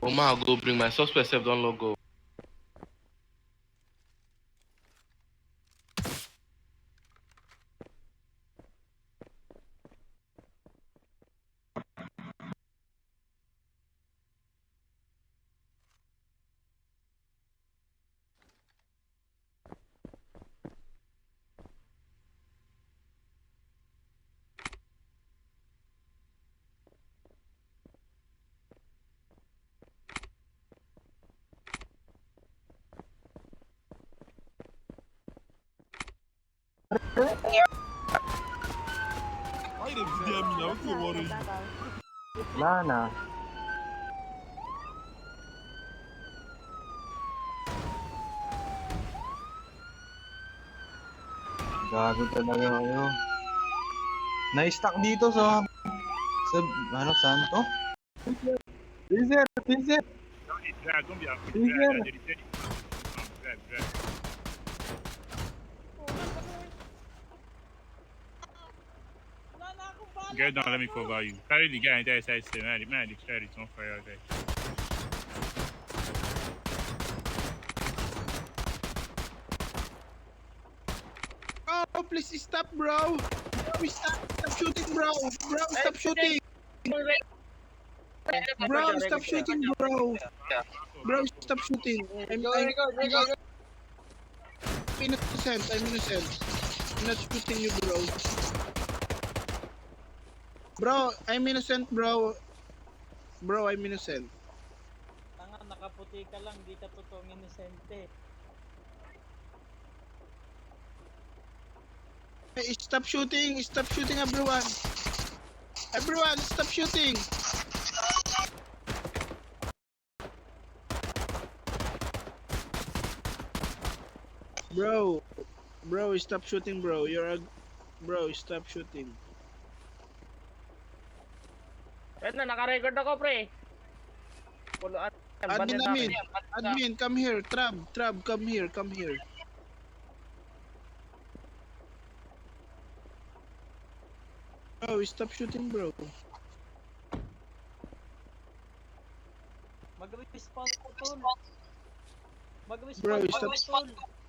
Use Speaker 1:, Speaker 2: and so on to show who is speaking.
Speaker 1: Oh my, go bring my suspect self don't logo.
Speaker 2: Ay, nabigyan mo na. Huwag ka worry.
Speaker 3: Wala na. Gago talaga kayo. Na-stuck dito sa ano, saan to? Teaser! Teaser! Teaser!
Speaker 2: Go down, let me cover you. Carry the guy in there, side, man, the credit on fire there.
Speaker 4: Oh, please stop, bro. Please stop shooting, bro. Bro, stop shooting. Bro, stop shooting, bro. Bro, stop shooting. I'm innocent. I'm innocent. I'm not shooting you, bro. Bro, I'm innocent, bro. Bro, I'm innocent.
Speaker 5: Tanga, nakaputi ka lang, di ka totoong inosente.
Speaker 4: Hey, stop shooting. Stop shooting, everyone. Everyone, stop shooting. Bro, stop shooting, bro. Bro, stop shooting.
Speaker 5: Red na, naka-record ako, pre. Puluan.
Speaker 4: Admin, come here. Trab, come here. Bro, stop shooting, bro.
Speaker 5: Mag-respawn ko, tol.
Speaker 4: Bro,
Speaker 5: Mag-respawn
Speaker 4: stop.
Speaker 5: ko, tol.